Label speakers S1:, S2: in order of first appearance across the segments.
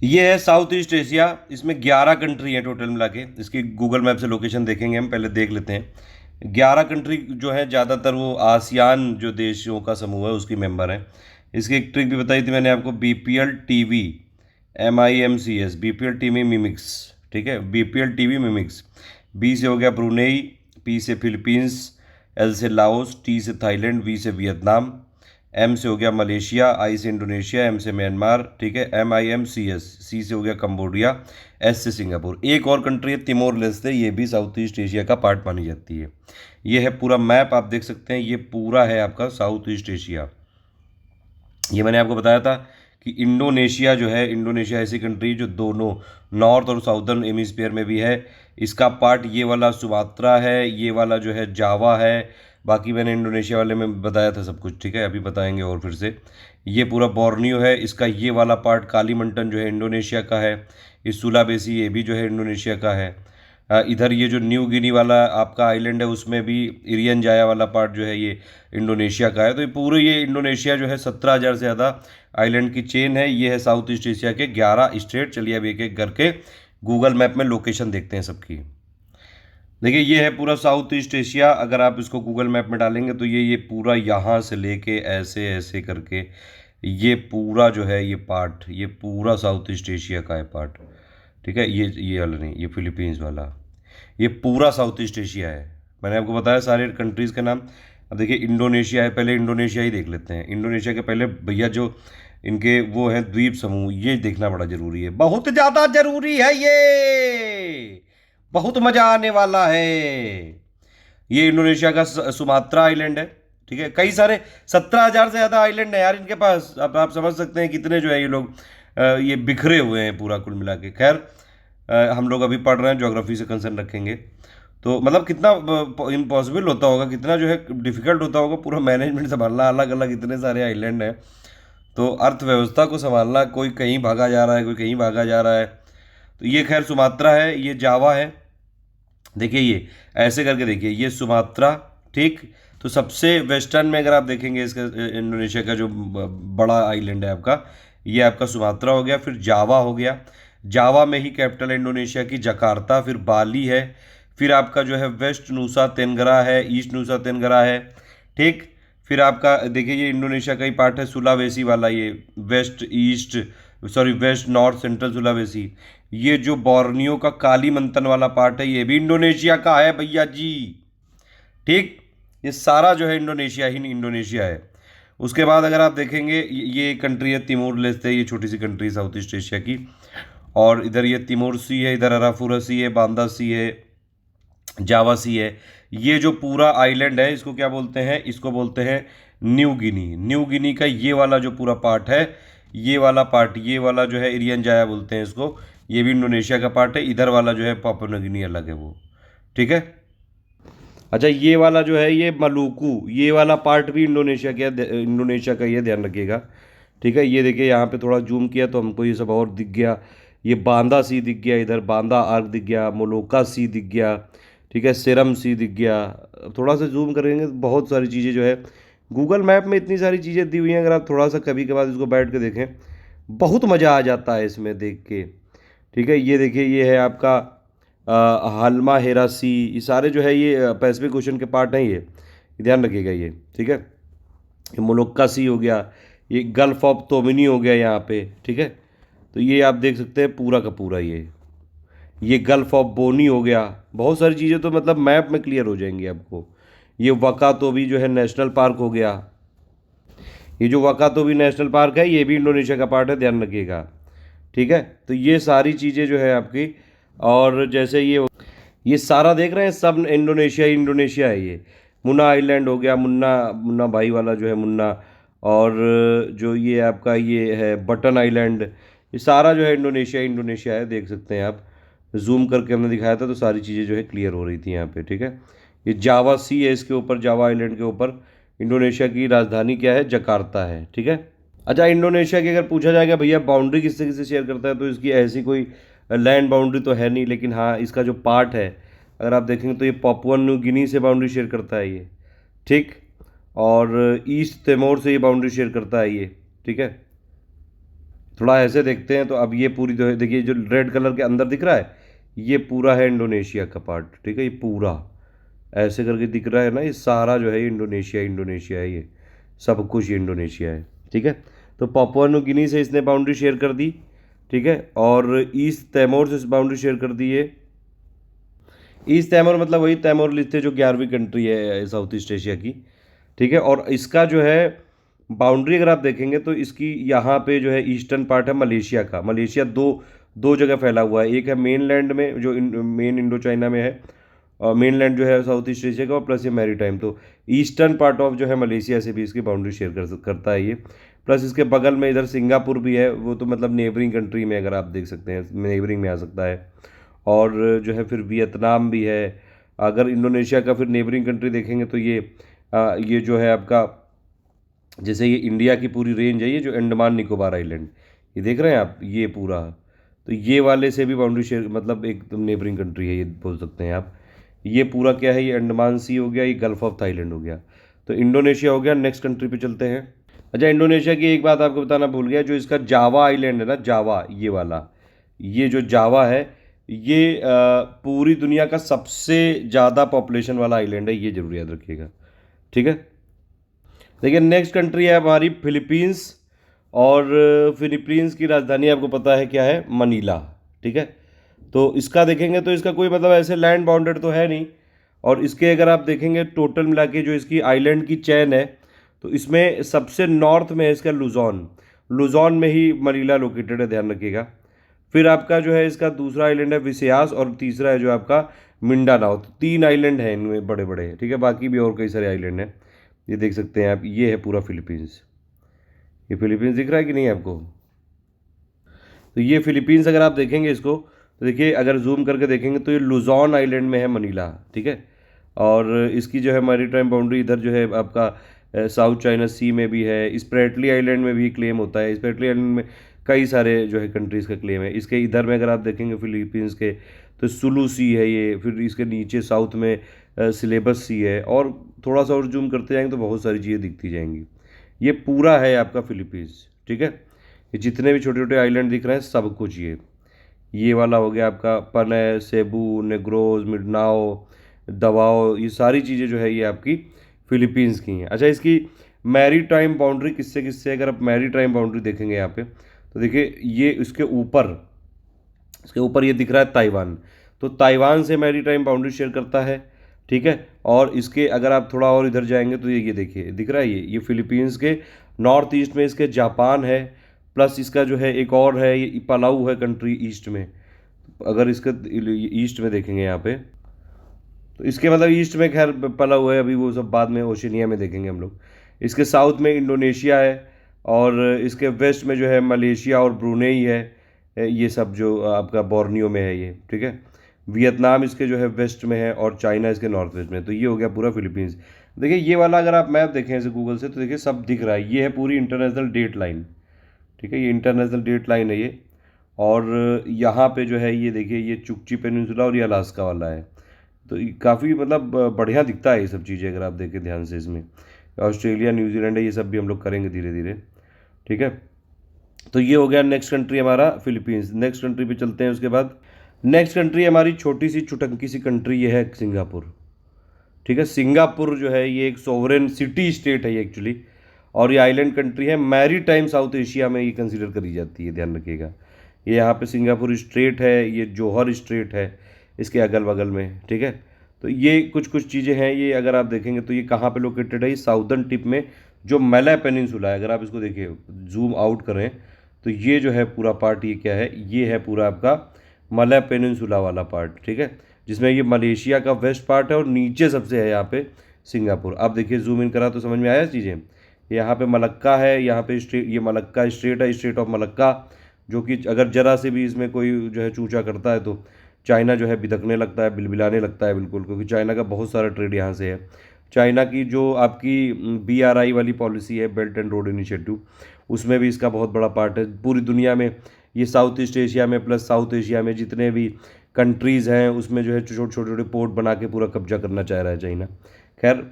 S1: ये है south east Asia. इसमें 11 कंट्री हैं टोटल मिला के। इसकी गूगल मैप से लोकेशन देखेंगे, हम पहले देख लेते हैं। 11 कंट्री जो है ज़्यादातर वो आसियान जो देशों का समूह है उसकी मेंबर हैं। इसकी एक ट्रिक भी बताई थी मैंने आपको, BPL TV, MIMCS, BPL TV mimics. ठीक है, BPL TV मिमिक्स। बी से हो गया ब्रुनेई, पी से फिलीपींस, एल से लाओस, टी से थाईलैंड, वी से वियतनाम, एम से हो गया मलेशिया, आई से इंडोनेशिया, एम से म्यांमार। ठीक है, MIMCS। सी से हो गया कंबोडिया, एस से सिंगापुर। एक और कंट्री है तिमोर लेस्ते, ये भी साउथ ईस्ट एशिया का पार्ट मानी जाती है। ये है पूरा मैप, आप देख सकते हैं, ये पूरा है आपका साउथ ईस्ट एशिया। ये मैंने आपको बताया था कि इंडोनेशिया जो है, इंडोनेशिया ऐसी कंट्री जो दोनों नॉर्थ और साउदर्न हेमिस्फीयर में भी है। इसका पार्ट ये वाला सुमात्रा है, ये वाला जो है जावा है। बाकी मैंने इंडोनेशिया वाले में बताया था सब कुछ। ठीक है, अभी बताएंगे और फिर से। ये पूरा बोर्नियो है, इसका ये वाला पार्ट कालीमंटन जो है इंडोनेशिया का है। ये सुलाबेसी ये भी जो है इंडोनेशिया का है। इधर ये जो न्यू गिनी वाला आपका आइलैंड है उसमें भी इरियन जाया वाला पार्ट जो है ये इंडोनेशिया का है। तो ये पूरे ये इंडोनेशिया जो है 17,000 से ज़्यादा आइलैंड की चेन है। ये है साउथ ईस्ट एशिया के 11 स्टेट। चलिए अब एक एक करके गूगल मैप में लोकेशन देखते हैं सबकी। देखिए ये है पूरा साउथ ईस्ट एशिया। अगर आप इसको गूगल मैप में डालेंगे तो ये पूरा यहाँ से लेके ऐसे ऐसे करके ये पूरा जो है ये पार्ट, ये पूरा साउथ ईस्ट एशिया का है पार्ट। ठीक है, ये वाला नहीं, ये फिलीपींस वाला, ये पूरा साउथ ईस्ट एशिया है। मैंने आपको बताया सारे कंट्रीज़ के नाम। अब देखिए इंडोनेशिया है, पहले इंडोनेशिया ही देख लेते हैं। इंडोनेशिया के पहले भैया जो इनके वो हैं द्वीप समूह, ये देखना बड़ा ज़रूरी है, बहुत ज़्यादा ज़रूरी है ये, बहुत मज़ा आने वाला है। ये इंडोनेशिया का सुमात्रा आइलैंड है। ठीक है, कई सारे 17,000 से ज़्यादा आइलैंड है यार इनके पास। अब आप समझ सकते हैं कितने जो है ये लोग ये बिखरे हुए हैं पूरा कुल मिला के। खैर हम लोग अभी पढ़ रहे हैं, ज्योग्राफी से कंसर्न रखेंगे। तो मतलब कितना इम्पॉसिबल होता होगा, कितना जो है डिफिकल्ट होता होगा पूरा मैनेजमेंट संभालना, अलग अलग इतने सारे आइलैंड हैं। तो अर्थव्यवस्था को संभालना, कोई कहीं भागा जा रहा है, कोई कहीं भागा जा रहा है। तो ये खैर सुमात्रा है, ये जावा है। देखिए ये ऐसे करके देखिए, ये सुमात्रा। ठीक, तो सबसे वेस्टर्न में अगर आप देखेंगे इसका इंडोनेशिया का जो बड़ा आइलैंड है आपका, ये आपका सुमात्रा हो गया। फिर जावा हो गया, जावा में ही कैपिटल है इंडोनेशिया की जकार्ता। फिर बाली है। फिर आपका जो है वेस्ट नूसा तेनगरा है, ईस्ट नूसा तेनगरा है। ठीक, फिर आपका देखिए ये इंडोनेशिया का ही पार्ट है सुलावेसी वाला, ये west east, sorry west north central Sulawesi. ये जो बोर्नियो का कालीमंतन वाला पार्ट है ये भी इंडोनेशिया का है भैया जी। ठीक, ये सारा जो है इंडोनेशिया ही इंडोनेशिया है। उसके बाद अगर आप देखेंगे ये कंट्री है तिमोर लेस्ते, ये छोटी सी कंट्री साउथ ईस्ट एशिया की। और इधर ये तिमोर सी है, इधर अराफुरा सी है, बांदा सी है, जावा सी है। ये जो पूरा आइलैंड है इसको क्या बोलते हैं, इसको बोलते हैं न्यू गिनी। न्यू गिनी का ये वाला जो पूरा पार्ट है, ये वाला पार्ट, ये वाला जो है इरियन जाया बोलते हैं इसको, ये भी इंडोनेशिया का पार्ट है। इधर वाला जो है पापुआ न्यू गिनी अलग है वो। ठीक है, अच्छा ये वाला जो है ये मलुकू, ये वाला पार्ट भी इंडोनेशिया का, इंडोनेशिया का, ये ध्यान रखिएगा। ठीक है, ये देखिए यहाँ पे थोड़ा जूम किया तो हमको ये सब और दिख गया। ये बांदा सी दिख गया, इधर बांदा आर्क दिख गया, मोलोका सी दिख गया। ठीक है, सेरम सी दिख गया। थोड़ा सा जूम करेंगे तो बहुत सारी चीज़ें जो है गूगल मैप में इतनी सारी चीज़ें दी हुई हैं, अगर आप थोड़ा सा कभी के बाद इसको बैठ के देखें बहुत मज़ा आ जाता है इसमें देख के। ठीक है, ये देखिए ये है आपका हालमा हेरा सी, ये सारे जो है ये पैसिफिक ओशन के पार्ट हैं ये ध्यान रखिएगा ये। ठीक है, ये मोलक्का सी हो गया, ये गल्फ ऑफ तोमिनी हो गया यहाँ पे। ठीक है, तो ये आप देख सकते हैं पूरा का पूरा ये गल्फ ऑफ बोनी हो गया। बहुत सारी चीज़ें तो मतलब मैप में क्लियर हो जाएंगी आपको। ये वकातोबी जो है नेशनल पार्क हो गया। ये जो वकातोबी नेशनल पार्क है ये भी इंडोनेशिया का पार्ट है, ध्यान रखिएगा। ठीक है, तो ये सारी चीज़ें जो है आपकी, और जैसे ये सारा देख रहे हैं सब इंडोनेशिया ही इंडोनेशिया है। ये मुन्ना आइलैंड हो गया, मुन्ना मुन्ना भाई वाला जो है मुन्ना। और जो ये आपका ये है बटन आइलैंड, ये सारा जो है इंडोनेशिया ही इंडोनेशिया है, देख सकते हैं आप। जूम करके हमने दिखाया था तो सारी चीज़ें जो है क्लियर हो रही थी यहाँ पे। ठीक है, ये जावा सी है, इसके ऊपर जावा आइलैंड के ऊपर। इंडोनेशिया की राजधानी क्या है, जकार्ता है। ठीक है, अच्छा इंडोनेशिया की अगर पूछा जाएगा भैया बाउंड्री किससे किससे शेयर करता है, तो इसकी ऐसी कोई लैंड बाउंड्री तो है नहीं, लेकिन हाँ इसका जो पार्ट है अगर आप देखेंगे तो ये पापुआ न्यू गिनी से बाउंड्री शेयर करता है ये। ठीक, और ईस्ट तिमोर से ये बाउंड्री शेयर करता है ये। ठीक है, थोड़ा ऐसे देखते हैं तो अब ये पूरी जो है देखिए, जो रेड कलर के अंदर दिख रहा है ये पूरा है इंडोनेशिया का पार्ट, ठीक है। ये पूरा ऐसे करके दिख रहा है ना, ये सारा जो है ये इंडोनेशिया इंडोनेशिया है, ये सब कुछ ये इंडोनेशिया है, ठीक है। तो पापुआ न्यू गिनी से इसने बाउंड्री शेयर कर दी, ठीक है। और ईस्ट तैमूर से बाउंड्री शेयर कर दी है। ईस्ट तैमूर मतलब वही तैमूर लिस्ट है जो 11वीं कंट्री है साउथ ईस्ट एशिया की, ठीक है। और इसका जो है बाउंड्री अगर आप देखेंगे तो इसकी यहाँ पे जो है ईस्टर्न पार्ट है मलेशिया का। मलेशिया दो दो जगह फैला हुआ है, एक है मेन लैंड में जो मेन इंडो चाइना में है, और मेन लैंड जो है साउथ ईस्ट एशिया का, और प्लस ये मैरी टाइम। तो ईस्टर्न पार्ट ऑफ जो है मलेशिया से भी इसकी बाउंड्री शेयर करता है ये। प्लस इसके बगल में इधर सिंगापुर भी है, वो तो मतलब नेबरिंग कंट्री में अगर आप देख सकते हैं, नेबरिंग में आ सकता है। और जो है फिर वियतनाम भी है। अगर इंडोनेशिया का फिर नेबरिंग कंट्री देखेंगे तो ये जो है आपका, जैसे ये इंडिया की पूरी रेंज है, ये जो अंडमान निकोबार आइलैंड, ये देख रहे हैं आप, ये पूरा। तो ये वाले से भी बाउंड्री शेयर मतलब एकदम नेबरिंग कंट्री है, ये बोल सकते हैं आप। ये पूरा क्या है, ये अंडमान सी हो गया, ये गल्फ ऑफ थाईलैंड हो गया। तो इंडोनेशिया हो गया। नेक्स्ट कंट्री पे चलते हैं। अच्छा, इंडोनेशिया की एक बात आपको बताना भूल गया, जो इसका जावा आइलैंड है ना, जावा ये वाला, ये जो जावा है, ये पूरी दुनिया का सबसे ज़्यादा पॉपुलेशन वाला आइलैंड है, ये जरूर याद रखिएगा, ठीक है। देखिए नेक्स्ट कंट्री है हमारी फिलीपींस। और फिलीपींस की राजधानी आपको पता है क्या है, मनीला, ठीक है। तो इसका देखेंगे तो इसका कोई मतलब ऐसे लैंड बाउंडेड तो है नहीं। और इसके अगर आप देखेंगे टोटल मिला के जो इसकी आइलैंड की चैन है, तो इसमें सबसे नॉर्थ में है इसका लुजॉन। लुजॉन में ही मनीला लोकेटेड है, ध्यान रखिएगा। फिर आपका जो है इसका दूसरा आइलैंड है विसियास, और तीसरा है जो आपका मिंडानाओ। तो 3 आइलैंड हैं इनमें बड़े बड़े, ठीक है। बाकी भी और कई सारे आइलैंड हैं, ये देख सकते हैं आप। ये है पूरा फिलीपींस। ये फिलीपींस दिख रहा है कि नहीं आपको? तो ये फिलीपींस अगर आप देखेंगे इसको, तो देखिए अगर जूम करके देखेंगे तो ये लुजॉन आइलैंड में है मनीला, ठीक है। और इसकी जो है मैरीटाइम बाउंड्री इधर जो है आपका साउथ चाइना सी में भी है। स्प्रेटली आइलैंड में भी क्लेम होता है। स्प्रेटली आइलैंड में कई सारे जो है कंट्रीज़ का क्लेम है। इसके इधर में अगर आप देखेंगे फिलीपींस के, तो सुलू सी है ये। फिर इसके नीचे साउथ में सिलेबस सी है। और थोड़ा सा और जूम करते जाएंगे तो बहुत सारी चीज़ें दिखती जाएंगी। ये पूरा है आपका फिलीपींस, ठीक है। ये जितने भी छोटे छोटे आइलैंड दिख रहे हैं सब कुछ ये वाला हो गया आपका पने, सेबू, नेग्रोज, मिडनाओ, दवाओ, ये सारी चीज़ें जो है ये आपकी फिलीपींस की हैं। अच्छा, इसकी मैरी टाइम बाउंड्री किससे किससे, अगर आप मैरी टाइम बाउंड्री देखेंगे यहाँ पे, तो देखिए ये इसके ऊपर ये दिख रहा है ताइवान। तो ताइवान से मैरी टाइम बाउंड्री शेयर करता है, ठीक है। और इसके अगर आप थोड़ा और इधर जाएंगे तो ये देखिए दिख रहा है, ये फिलीपींस के नॉर्थ ईस्ट में इसके जापान है। प्लस इसका जो है एक और है, ये पलाऊ है कंट्री ईस्ट में। अगर इसका ईस्ट में देखेंगे यहाँ पे, तो इसके मतलब ईस्ट में खैर पलाऊ है, अभी वो सब बाद में ओशिनिया में देखेंगे हम लोग। इसके साउथ में इंडोनेशिया है। और इसके वेस्ट में जो है मलेशिया और ब्रूनेई है। ये सब जो आपका बोर्नियो में है ये, ठीक है। वियतनाम इसके जो है वेस्ट में है, और चाइना इसके नॉर्थ वेस्ट में है। तो ये हो गया पूरा फिलीपींस। देखिए ये वाला अगर आप मैप देखें ऐसे गूगल से, तो देखिए सब दिख रहा है। ये है पूरी इंटरनेशनल डेट लाइन, ठीक है। ये इंटरनेशनल डेट लाइन है ये। और यहाँ पे जो है ये देखिए, ये चुकची पेनिनसुला और ये अलास्का वाला है। तो काफ़ी मतलब बढ़िया दिखता है ये सब चीज़ें अगर आप देखें ध्यान से इसमें। ऑस्ट्रेलिया, न्यूजीलैंड है, ये सब भी हम लोग करेंगे धीरे धीरे, ठीक है। तो ये हो गया नेक्स्ट कंट्री हमारा फिलीपींस। नेक्स्ट कंट्री पे चलते हैं उसके बाद। नेक्स्ट कंट्री हमारी छोटी सी छुटंकी सी कंट्री ये है सिंगापुर, ठीक है। सिंगापुर जो है ये एक सोवरेन सिटी स्टेट है ये एक्चुअली। और ये आइलैंड कंट्री है, मैरी टाइम साउथ एशिया में ये कंसीडर करी जाती है, ध्यान रखिएगा। ये यहाँ पे सिंगापुर स्ट्रेट है, ये जोहर स्ट्रेट है इसके अगल बगल में, ठीक है। तो ये कुछ कुछ चीज़ें हैं। ये अगर आप देखेंगे तो ये कहाँ पे लोकेटेड है, ये साउदर्न टिप में जो मलय पेनिनसुला है। अगर आप इसको देखिए, जूम आउट करें, तो ये जो है पूरा पार्ट, ये क्या है, ये है पूरा आपका मलय पेनिनसुला वाला पार्ट, ठीक है। जिसमें ये मलेशिया का वेस्ट पार्ट है, और नीचे सबसे है यहाँ पे सिंगापुर। आप देखिए जूम इन करा तो समझ में आया चीज़ें। यहाँ पे मलक्का है, यहाँ पे स्ट्रेट, ये मलक्का स्ट्रेट है, स्ट्रेट ऑफ मलक्का। जो कि अगर जरा से भी इसमें कोई जो है चूचा करता है तो चाइना जो है बिदकने लगता है, बिलबिलाने लगता है बिल्कुल, क्योंकि चाइना का बहुत सारा ट्रेड यहाँ से है। चाइना की जो आपकी BRI वाली पॉलिसी है, बेल्ट एंड रोड इनिशिएटिव, उसमें भी इसका बहुत बड़ा पार्ट है। पूरी दुनिया में ये साउथ ईस्ट एशिया में प्लस साउथ एशिया में जितने भी कंट्रीज़ हैं उसमें जो है छोटे छोटे छोटे पोर्ट बना के पूरा कब्जा करना चाह रहा है चाइना। खैर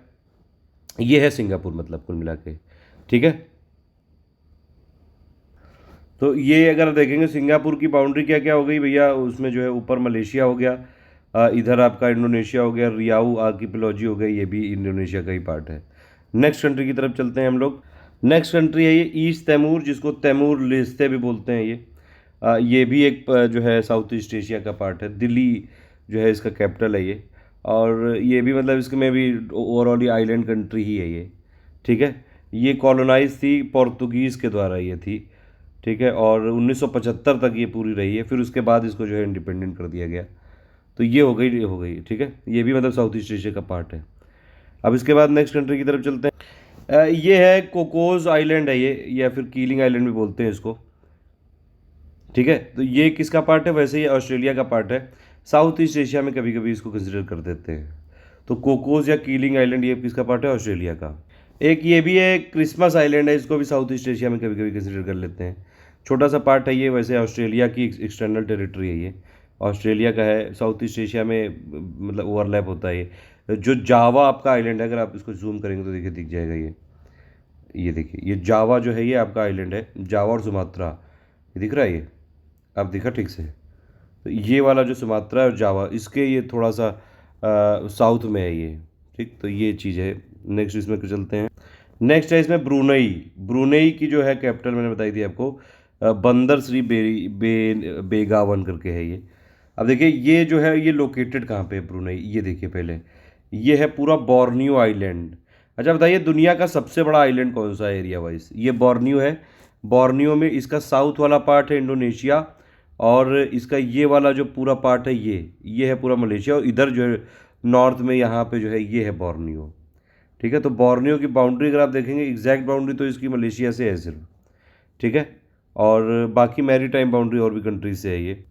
S1: ये है सिंगापुर मतलब कुल मिला के, ठीक है। तो ये अगर देखेंगे सिंगापुर की बाउंड्री क्या क्या हो गई भैया, उसमें जो है ऊपर मलेशिया हो गया, इधर आपका इंडोनेशिया हो गया, रियाऊ आर्किपेलॉजी हो गई, ये भी इंडोनेशिया का ही पार्ट है। नेक्स्ट कंट्री की तरफ चलते हैं हम लोग। नेक्स्ट कंट्री है ये ईस्ट तैमूर, जिसको तैमूर लेस्ते भी बोलते हैं ये भी एक जो है साउथ ईस्ट एशिया का पार्ट है। दिल्ली जो है इसका कैपिटल है ये, और ये भी मतलब इसमें भी ओवरऑल ये आइलैंड कंट्री ही है ये, ठीक है। ये कॉलोनाइज थी पोर्तुगीज़ के द्वारा ये थी, ठीक है, और 1975 तक ये पूरी रही है, फिर उसके बाद इसको जो है इंडिपेंडेंट कर दिया गया। तो ये हो गई, ठीक है, ये भी मतलब साउथ ईस्ट एशिया का पार्ट है। अब इसके बाद नेक्स्ट कंट्री की तरफ चलते हैं। ये है कोकोस आइलैंड है ये, या फिर कीलिंग आइलैंड भी बोलते हैं इसको, ठीक है। तो ये किसका पार्ट है, वैसे ये ऑस्ट्रेलिया का पार्ट है, साउथ ईस्ट एशिया में कभी कभी इसको कंसिडर कर देते हैं। तो कोकोस या कीलिंग आइलैंड ये किसका पार्ट है, ऑस्ट्रेलिया का। एक ये भी है क्रिसमस आइलैंड है, इसको भी साउथ ईस्ट एशिया में कभी कभी कंसिडर कर लेते हैं। छोटा सा पार्ट है ये, वैसे ऑस्ट्रेलिया की एक्सटर्नल टेरिटरी है ये, ऑस्ट्रेलिया का है, साउथ ईस्ट एशिया में मतलब ओवरलैप होता है ये। जो जावा आपका आइलैंड है, अगर आप इसको जूम करेंगे तो देखिए दिख जाएगा ये देखिए, ये जावा जो है ये आपका आइलैंड है, जावा और सुमात्रा, ये दिख रहा है ये, अब दिखा ठीक से। तो ये वाला जो सुमात्रा और जावा, इसके ये थोड़ा सा साउथ में है ये, ठीक। तो ये चीज़ है। नेक्स्ट इसमें चलते हैं। नेक्स्ट है इसमें ब्रूनई। ब्रूनई की जो है कैपिटल मैंने बताई थी आपको, बंदर श्री बेगावन करके है ये। अब देखिए ये जो है ये लोकेटेड कहाँ पे है ब्रूनई, ये देखिए पहले, ये है पूरा बोर्नियो आइलैंड। अच्छा बताइए दुनिया का सबसे बड़ा आइलैंड कौन सा है एरिया वाइज, ये बोर्नियो है। बोर्नियो में इसका साउथ वाला पार्ट है इंडोनेशिया, और इसका ये वाला जो पूरा पार्ट है ये है पूरा मलेशिया, और इधर जो है नॉर्थ में यहाँ पे जो है ये है बोर्नियो, ठीक है। तो बोर्नियो की बाउंड्री अगर आप देखेंगे, एग्जैक्ट बाउंड्री तो इसकी मलेशिया से है सिर्फ, ठीक है, और बाकी मैरी टाइम बाउंड्री और भी कंट्रीज से है ये।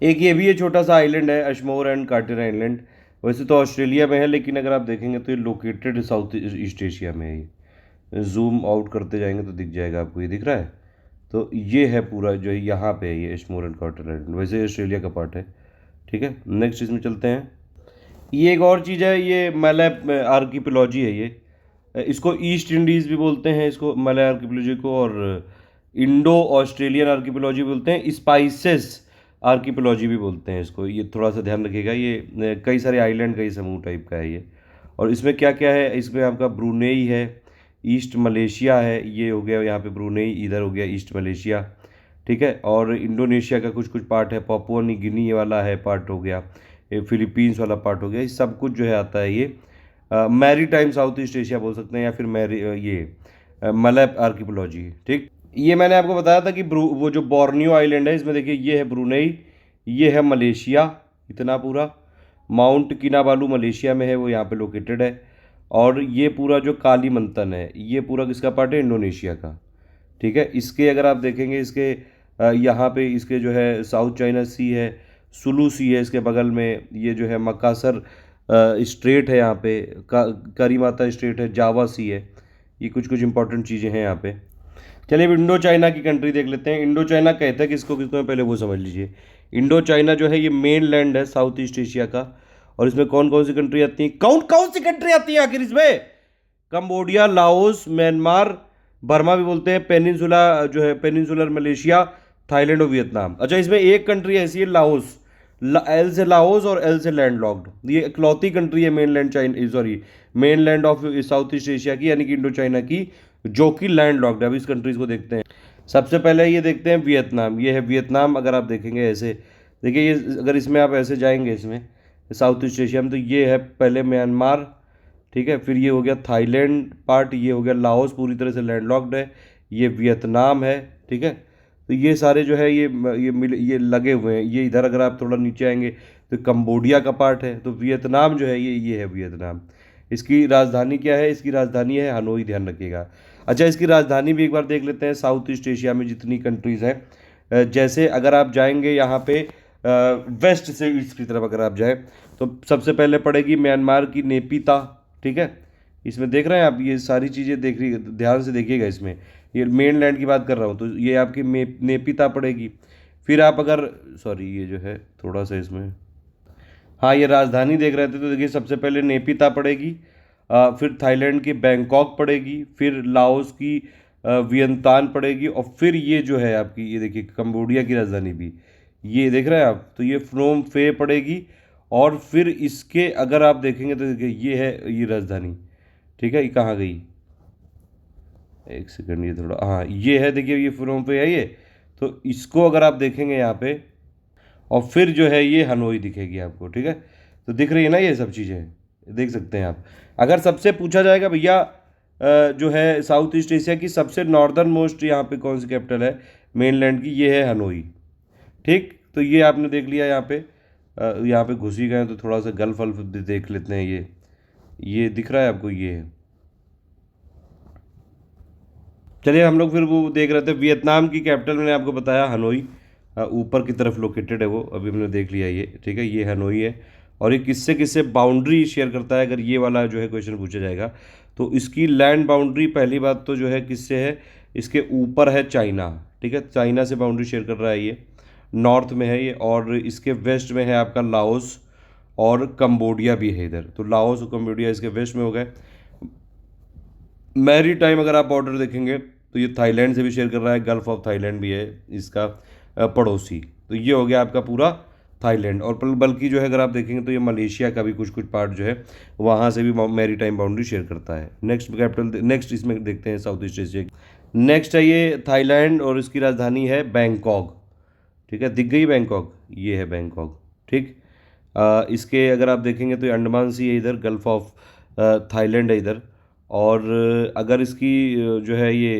S1: एक ये भी है छोटा सा आइलैंड है, अशमोर एंड कार्टर आइलैंड, वैसे तो ऑस्ट्रेलिया में है, लेकिन अगर आप देखेंगे तो ये लोकेटेड साउथ ईस्ट एशिया में है ये। जूम आउट करते जाएंगे तो दिख जाएगा आपको, ये दिख रहा है। तो ये है पूरा जो है यहाँ पे है ये अशमोर एंड कार्टर आइलैंड, वैसे ऑस्ट्रेलिया का पार्ट है, ठीक है। नेक्स्ट इसमें चलते हैं। ये एक और चीज़ है, ये मलय आर्किपेलॉजी है ये, इसको ईस्ट इंडीज़ भी बोलते हैं इसको, मलय आर्किपेलॉजी को, और इंडो ऑस्ट्रेलियन आर्किपेलॉजी बोलते हैं, स्पाइसेस आर्किपेलॉजी भी बोलते हैं इसको। ये थोड़ा सा ध्यान रखिएगा, ये कई सारे आइलैंड कई समूह टाइप का है ये। और इसमें क्या क्या है, इसमें आपका ब्रूनेई है, ईस्ट मलेशिया है, ये हो गया यहाँ पे ब्रूनेई, इधर हो गया ईस्ट मलेशिया, ठीक है। और इंडोनेशिया का कुछ कुछ पार्ट है, पापुआ न्यू गिनी ये वाला है पार्ट हो गया, ये फिलीपींस वाला पार्ट हो गया, ये सब कुछ जो है आता है ये maritime south east Asia बोल सकते हैं, या फिर मलय आर्किपेलॉजी, ठीक। ये मैंने आपको बताया था कि वो जो बोर्नियो आइलैंड है, इसमें देखिए ये है ब्रूनेई, ये है मलेशिया, इतना पूरा माउंट किनाबालू मलेशिया में है, वो यहाँ पे लोकेटेड है। और ये पूरा जो कालीमंतन है, ये पूरा किसका पार्ट है, इंडोनेशिया का, ठीक है। इसके अगर आप देखेंगे, इसके यहाँ पे इसके जो है साउथ चाइना सी है, सुलू सी है इसके बगल में, ये जो है मकासर स्ट्रेट है यहाँ पे, करीमाता स्ट्रेट है, जावा सी है, ये कुछ कुछ इंपॉर्टेंट चीज़ें हैं यहाँ पे। चलिए अब इंडो चाइना की कंट्री देख लेते हैं। इंडो चाइना कहते हैं किसको किसको है, पहले वो समझ लीजिए। इंडो चाइना जो है ये मेन लैंड है साउथ ईस्ट एशिया का, और इसमें कौन कौन सी कंट्री आती हैं, कौन कौन सी कंट्री आती है आखिर इसमें, कंबोडिया, लाओस, म्यांमार, बर्मा भी बोलते हैं, पेनिनसुला जो है पेनिनसुलर मलेशिया, थाईलैंड और वियतनाम। अच्छा इसमें एक कंट्री ऐसी है लाओस, एल से लाओस और एल से लैंड लॉक्ड, ये इकलौती कंट्री है mainland China, sorry mainland of south east Asia की, यानी कि इंडो चाइना की, जो कि लैंड लॉक्ड है। अब इस कंट्रीज को देखते हैं। सबसे पहले ये देखते हैं वियतनाम, ये है वियतनाम। अगर आप देखेंगे ऐसे, देखिए ये अगर इसमें आप ऐसे जाएंगे इसमें साउथ ईस्ट एशिया में, तो ये है पहले म्यांमार, ठीक है, फिर ये हो गया थाईलैंड पार्ट, ये हो गया लाओस पूरी तरह से लैंड लॉक्ड है, ये वियतनाम है, ठीक है। तो ये सारे जो है ये लगे हुए हैं। ये इधर अगर आप थोड़ा नीचे आएंगे तो कंबोडिया का पार्ट है। तो वियतनाम जो है ये है वियतनाम। इसकी राजधानी क्या है, इसकी राजधानी है हनोई, ध्यान रखिएगा। अच्छा इसकी राजधानी भी एक बार देख लेते हैं। साउथ ईस्ट एशिया में जितनी कंट्रीज़ हैं, जैसे अगर आप जाएंगे यहाँ पे वेस्ट से ईस्ट की तरफ अगर आप जाएँ, तो सबसे पहले पड़ेगी म्यांमार की नेपिता, ठीक है। इसमें देख रहे हैं आप, ये सारी चीज़ें देख रही, ध्यान से देखिएगा इसमें, ये मेन लैंड की बात कर रहा हूँ, तो ये आपकी नेपिता पड़ेगी। फिर आप अगर, सॉरी ये जो है थोड़ा सा इसमें, हाँ ये राजधानी देख रहे थे, तो देखिए सबसे पहले नेपिता पड़ेगी, फिर थाईलैंड की बैंकॉक पड़ेगी, फिर लाओस की वियंतान पड़ेगी, और फिर ये जो है आपकी, ये देखिए कंबोडिया की राजधानी भी, ये देख रहे हैं आप, तो ये फ्नोम फे पड़ेगी। और फिर इसके अगर आप देखेंगे तो देखिए ये है ये राजधानी, ठीक है। ये कहाँ गई, एक सेकंड, ये थोड़ा, हाँ ये है, देखिए ये फ्नोम पे है ये। तो इसको अगर आप देखेंगे यहाँ पे, और फिर जो है ये हनोई दिखेगी आपको, ठीक है। तो दिख रही है ना ये सब चीज़ें, देख सकते हैं आप। अगर सबसे पूछा जाएगा भैया जो है साउथ ईस्ट एशिया की सबसे नॉर्दर्न मोस्ट यहाँ पे कौन सी कैपिटल है मेनलैंड की, ये है हनोई, ठीक। तो ये आपने देख लिया यहाँ पे। यहाँ पे घुस ही गए तो थोड़ा सा गल्फ अल्फ देख लेते हैं। ये दिख रहा है आपको, ये है। चलिए हम लोग फिर वो देख रहे थे, वियतनाम की कैपिटल मैंने आपको बताया हनोई, ऊपर की तरफ लोकेटेड है वो, अभी हमने देख लिया ये, ठीक है। ये हनोई है। और ये किससे किससे बाउंड्री शेयर करता है, अगर ये वाला जो है क्वेश्चन पूछा जाएगा तो इसकी लैंड बाउंड्री पहली बात तो जो है किससे है, इसके ऊपर है चाइना, ठीक है। चाइना से बाउंड्री शेयर कर रहा है ये, नॉर्थ में है ये। और इसके वेस्ट में है आपका लाओस, और कंबोडिया भी है इधर। तो लाओस और कंबोडिया इसके वेस्ट में हो गए। मैरी टाइम अगर आप बॉर्डर देखेंगे तो ये थाईलैंड से भी शेयर कर रहा है, गल्फ ऑफ थाईलैंड भी है इसका पड़ोसी। तो ये हो गया आपका पूरा थाईलैंड। और बल्कि जो है अगर आप देखेंगे तो ये मलेशिया का भी कुछ कुछ पार्ट जो है वहाँ से भी मैरी टाइम बाउंड्री शेयर करता है। नेक्स्ट कैपिटल, नेक्स्ट इसमें देखते हैं साउथ ईस्ट एशिया। नेक्स्ट है ये थाईलैंड, और इसकी राजधानी है बैंकॉक, ठीक है। दिख गई बैंकॉक, ये है बैंकॉक, ठीक। इसके अगर आप देखेंगे तो ये अंडमान सी है इधर, गल्फ ऑफ थाईलैंड है इधर। और अगर इसकी जो है ये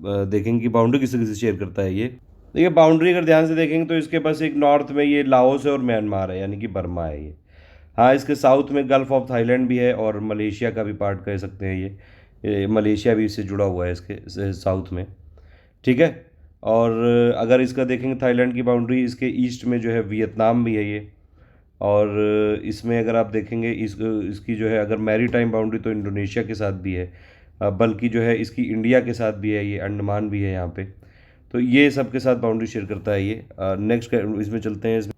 S1: देखेंगे कि बाउंड्री किसी किसी शेयर करता है ये, देखिए बाउंड्री अगर ध्यान से देखेंगे तो इसके पास एक नॉर्थ में ये लाओस है और म्यांमार है, यानी कि बर्मा है ये। हाँ, इसके साउथ में गल्फ ऑफ थाईलैंड भी है, और मलेशिया का भी पार्ट कह सकते हैं ये मलेशिया भी इससे जुड़ा हुआ है इसके साउथ में, ठीक है। और अगर इसका देखेंगे थाईलैंड की बाउंड्री, इसके ईस्ट में जो है वियतनाम भी है ये। और इसमें अगर आप देखेंगे इसकी जो है अगर मैरी टाइम बाउंड्री तो इंडोनेशिया के साथ भी है, बल्कि जो है इसकी इंडिया के साथ भी है, ये अंडमान भी है यहाँ पे। तो ये सब के साथ बाउंड्री शेयर करता है ये। नेक्स्ट इसमें चलते हैं। इसमें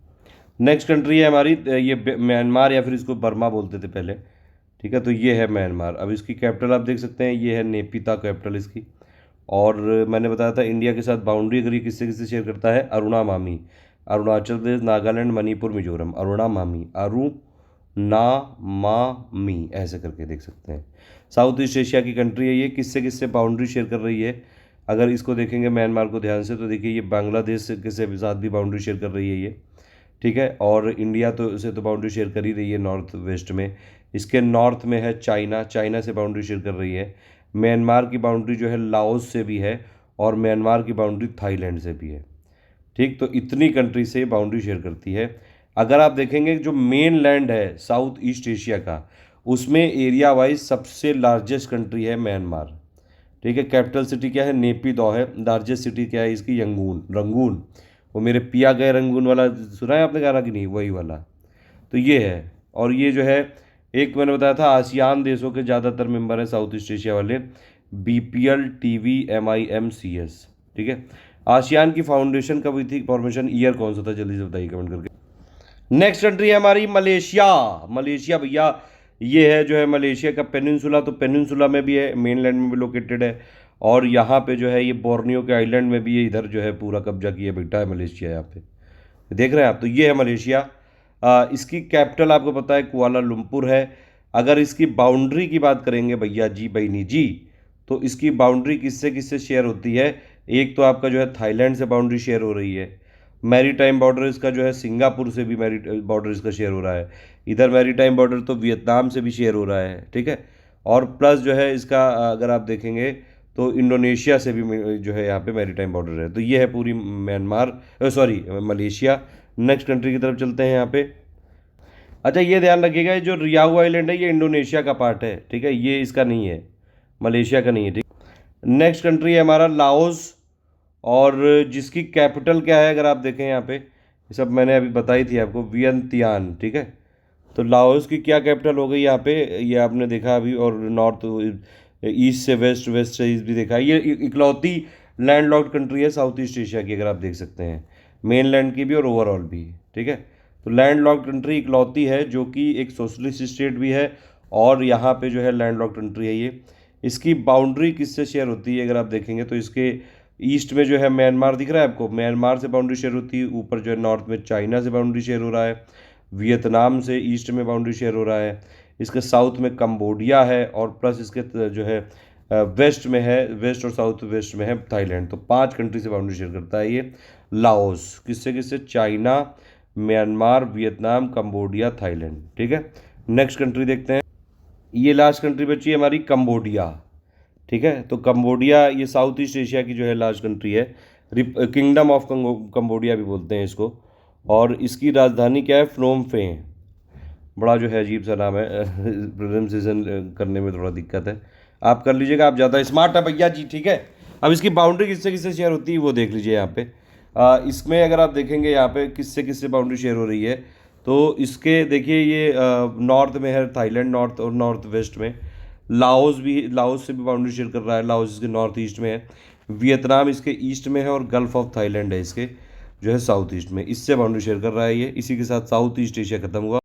S1: नेक्स्ट कंट्री है हमारी, ये म्यांमार, या फिर इसको बर्मा बोलते थे पहले, ठीक है। तो ये है म्यांमार। अब इसकी कैपिटल आप देख सकते हैं, ये है नेपिता कैपिटल इसकी। और मैंने बताया था इंडिया के साथ बाउंड्री अगर ये किससे किससे शेयर करता है, अरुणा मामी, अरुणाचल प्रदेश, नागालैंड, मणिपुर, मिजोरम, अरुणा मामी, ना मा मी, ऐसे करके देख सकते हैं। साउथ ईस्ट एशिया की कंट्री है ये, किससे किससे बाउंड्री शेयर कर रही है। अगर इसको देखेंगे म्यांमार को ध्यान से तो देखिए ये बांग्लादेश के साथ भी बाउंड्री शेयर कर रही है ये, ठीक है। और इंडिया तो से तो बाउंड्री शेयर कर ही रही है नॉर्थ वेस्ट में। इसके नॉर्थ में है चाइना, चाइना से बाउंड्री शेयर कर रही है। म्यांमार की बाउंड्री जो है लाओस से भी है, और म्यांमार की बाउंड्री थाईलैंड से भी है, ठीक। तो इतनी कंट्री से बाउंड्री शेयर करती है। अगर आप देखेंगे जो मेन लैंड है साउथ ईस्ट एशिया का, उसमें एरिया वाइज सबसे लार्जेस्ट कंट्री है म्यांमार, ठीक है। कैपिटल सिटी क्या है, नेपिदो है। लार्जेस्ट सिटी क्या है इसकी, यंगून, रंगून। वो मेरे पिया गए रंगून वाला सुना है आपने गाना कि नहीं, वही वाला। तो ये है। और ये जो है एक मैंने बताया था आसियान देशों के ज़्यादातर मेंबर हैं साउथ ईस्ट एशिया वाले, BPL TV MIMCS, ठीक है। आसियान की फाउंडेशन कब हुई थी, फॉर्मेशन ईयर कौन सा था, जल्दी से बताइए कमेंट करके। नेक्स्ट कंट्री है हमारी मलेशिया। मलेशिया भैया ये है जो है मलेशिया का पेनिनसुला, तो पेनिनसुला में भी है, मेनलैंड में भी लोकेटेड है। और यहाँ पे जो है ये बोर्नियो के आइलैंड में भी ये इधर जो है पूरा कब्जा किया बैठा है मलेशिया यहाँ पे, देख रहे हैं आप। तो ये है मलेशिया। इसकी कैपिटल आपको पता है कुआलालंपुर है। अगर इसकी बाउंड्री की बात करेंगे भैया जी बहनी जी, तो इसकी बाउंड्री किससे किससे शेयर होती है। एक तो आपका जो है थाईलैंड से बाउंड्री शेयर हो रही है। मैरी टाइम बॉर्डर इसका जो है सिंगापुर से भी मैरी बॉर्डर इसका शेयर हो रहा है। इधर मैरी टाइम बॉर्डर तो वियतनाम से भी शेयर हो रहा है, ठीक है। और प्लस जो है इसका अगर आप देखेंगे तो इंडोनेशिया से भी जो है यहाँ पे मैरी टाइम बॉर्डर है। तो ये है पूरी Myanmar, sorry Malaysia. Next country की तरफ चलते हैं यहाँ पे। अच्छा ये ध्यान रखिएगा, ये जो रियाऊ आइलैंड है ये इंडोनेशिया का पार्ट है, ठीक है। ये इसका नहीं है, मलेशिया का नहीं है, ठीक। नेक्स्ट कंट्री है हमारा लाओस, और जिसकी कैपिटल क्या है अगर आप देखें यहाँ पे, ये सब मैंने अभी बताई थी आपको, वियंतियान, ठीक है। तो लाओस की क्या कैपिटल हो गई यहाँ पे, ये आपने देखा अभी। और नॉर्थ ईस्ट से वेस्ट, वेस्ट से ईस्ट भी देखा। ये इकलौती लैंडलॉक्ड कंट्री है साउथ ईस्ट एशिया की, अगर आप देख सकते हैं, मेन लैंड की भी और ओवरऑल भी, ठीक है। तो लैंडलॉक्ड कंट्री इकलौती है जो कि एक सोशलिस्ट स्टेट भी है, और यहाँ पे जो है लैंडलॉक्ड कंट्री है ये। इसकी बाउंड्री किससे शेयर होती है अगर आप देखेंगे तो इसके ईस्ट में जो है म्यांमार दिख रहा है आपको, म्यांमार से बाउंड्री शेयर होती है। ऊपर जो है नॉर्थ में चाइना से बाउंड्री शेयर हो रहा है, वियतनाम से ईस्ट में बाउंड्री शेयर हो रहा है। इसके साउथ में कंबोडिया है और प्लस इसके जो है वेस्ट में है, वेस्ट और साउथ वेस्ट में है थाईलैंड। तो 5 कंट्री से बाउंड्री शेयर करता है ये। लाओस किससे किससे, China, Myanmar, Vietnam, Cambodia, Thailand. ठीक है, नेक्स्ट कंट्री देखते हैं। ये लास्ट कंट्री बची है हमारी कंबोडिया। ठीक है, तो कंबोडिया ये साउथ ईस्ट एशिया की जो है लास्ट कंट्री है। किंगडम ऑफ कंबोडिया भी बोलते हैं इसको। और इसकी राजधानी क्या है, फ्नोम पें। बड़ा जो है अजीब सा नाम है, प्रोनाउंसिएशन करने में थोड़ा दिक्कत है, आप कर लीजिएगा, आप ज़्यादा स्मार्ट है भैया जी। ठीक है, अब इसकी बाउंड्री किससे किससे शेयर होती है वो देख लीजिए यहाँ पे। इसमें अगर आप देखेंगे यहाँ पे किससे किससे बाउंड्री शेयर हो रही है, तो इसके देखिए ये नॉर्थ में है थाईलैंड, नॉर्थ और नॉर्थ वेस्ट में। लाओस से भी बाउंड्री शेयर कर रहा है, लाओस इसके नॉर्थ ईस्ट में है। वियतनाम इसके ईस्ट में है और गल्फ ऑफ थाईलैंड है इसके जो है साउथ ईस्ट में, इससे बाउंड्री शेयर कर रहा है ये। इसी के साथ साउथ ईस्ट एशिया खत्म हुआ।